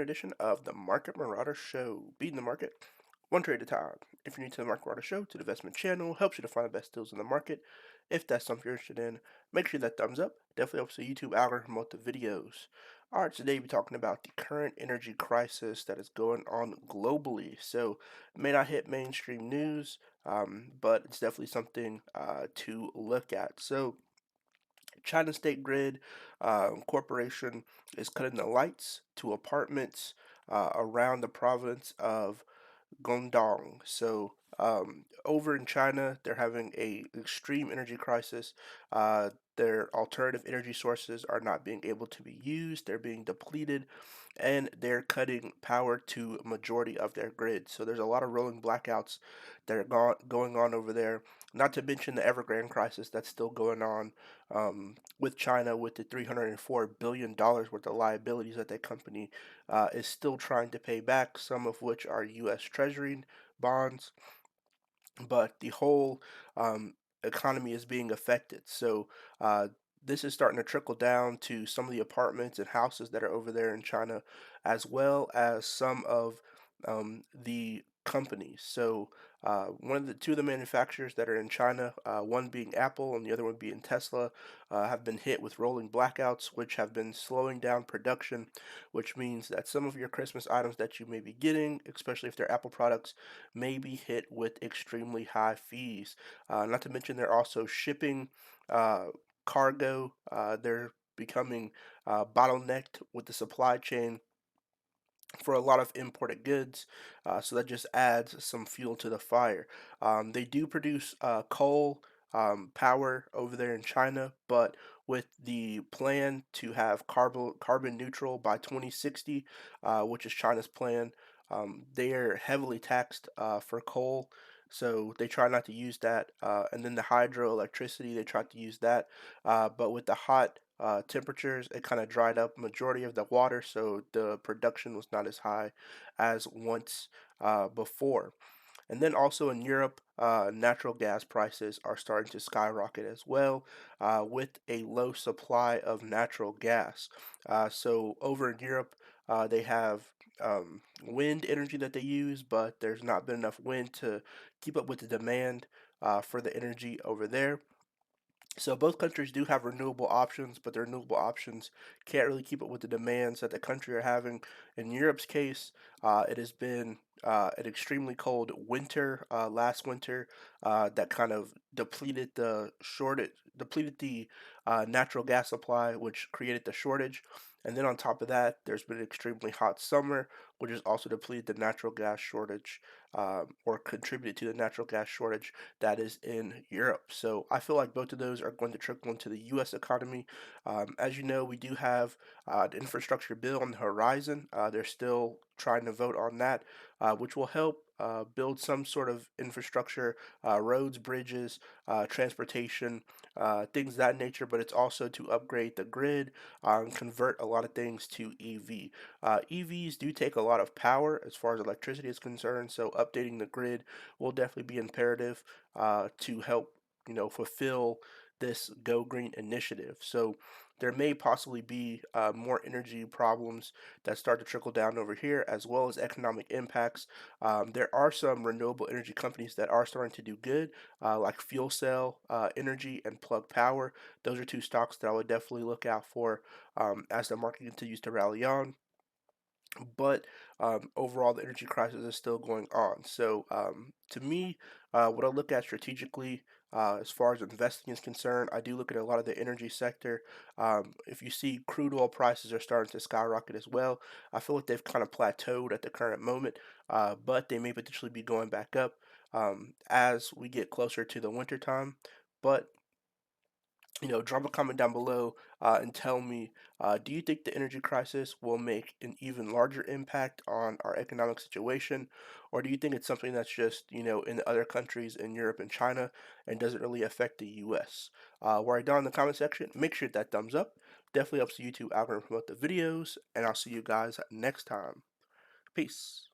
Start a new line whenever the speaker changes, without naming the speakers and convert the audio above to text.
edition of the Market Marauder Show. Beating the market one trade at a time. If you're new to the Market Marauder Show, to the investment channel, helps you to find the best deals in the market. If that's something you're interested in, make sure that thumbs up. Definitely helps the YouTube algorithm promote the videos. Alright, today we're talking about the current energy crisis that is going on globally. So, it may not hit mainstream news, but it's definitely something to look at. So, China State Grid Corporation is cutting the lights to apartments around the province of Guangdong. So over in China, they're having a extreme energy crisis. Their alternative energy sources are not being able to be used. They're being depleted, and they're cutting power to a majority of their grid. So there's a lot of rolling blackouts that are going on over there. Not to mention the Evergrande crisis that's still going on with China, with the $304 billion worth of liabilities that that company is still trying to pay back, some of which are U.S. Treasury bonds, but the whole economy is being affected. So this is starting to trickle down to some of the apartments and houses that are over there in China, as well as some of the companies. So one of the two of the manufacturers that are in China, one being Apple and the other one being Tesla, have been hit with rolling blackouts, which have been slowing down production, which means that some of your Christmas items that you may be getting, especially if they're Apple products, may be hit with extremely high fees. Not to mention they're also shipping uh, cargo. They're becoming bottlenecked with the supply chain for a lot of imported goods, so that just adds some fuel to the fire. They do produce coal power over there in China, but with the plan to have carbon neutral by 2060, which is China's plan, they are heavily taxed for coal. So they try not to use that, and then the hydroelectricity they try to use that, but with the hot temperatures, it kind of dried up majority of the water, so the production was not as high as once before. And then also in Europe, natural gas prices are starting to skyrocket as well, with a low supply of natural gas. So over in Europe, they have wind energy that they use, but there's not been enough wind to keep up with the demand for the energy over there. So both countries do have renewable options, but the renewable options can't really keep up with the demands that the country are having. In Europe's case, it has been an extremely cold winter last winter that kind of depleted the natural gas supply, which created the shortage. And then on top of that, there's been an extremely hot summer, which has also depleted the natural gas shortage, or contributed to the natural gas shortage that is in Europe. So I feel like both of those are going to trickle into the U.S. economy. As you know, we do have the infrastructure bill on the horizon. They're still trying to vote on that, which will help build some sort of infrastructure, roads, bridges, transportation, things of that nature, but it's also to upgrade the grid and convert a lot of things to EV. EVs do take a lot of power as far as electricity is concerned, so updating the grid will definitely be imperative to help fulfill this Go Green initiative. So there may possibly be more energy problems that start to trickle down over here, as well as economic impacts. There are some renewable energy companies that are starting to do good, like Fuel Cell Energy and Plug Power. Those are two stocks that I would definitely look out for as the market continues to rally on. But overall, the energy crisis is still going on. So, to me, what I look at strategically, as far as investing is concerned, I do look at a lot of the energy sector. If you see crude oil prices are starting to skyrocket as well, I feel like they've kind of plateaued at the current moment, but they may potentially be going back up as we get closer to the winter time. But drop a comment down below and tell me, do you think the energy crisis will make an even larger impact on our economic situation, or do you think it's something that's just, in the other countries in Europe and China and doesn't really affect the US? Write down in the comment section. Make sure that thumbs up. Definitely helps the YouTube algorithm promote the videos, and I'll see you guys next time. Peace.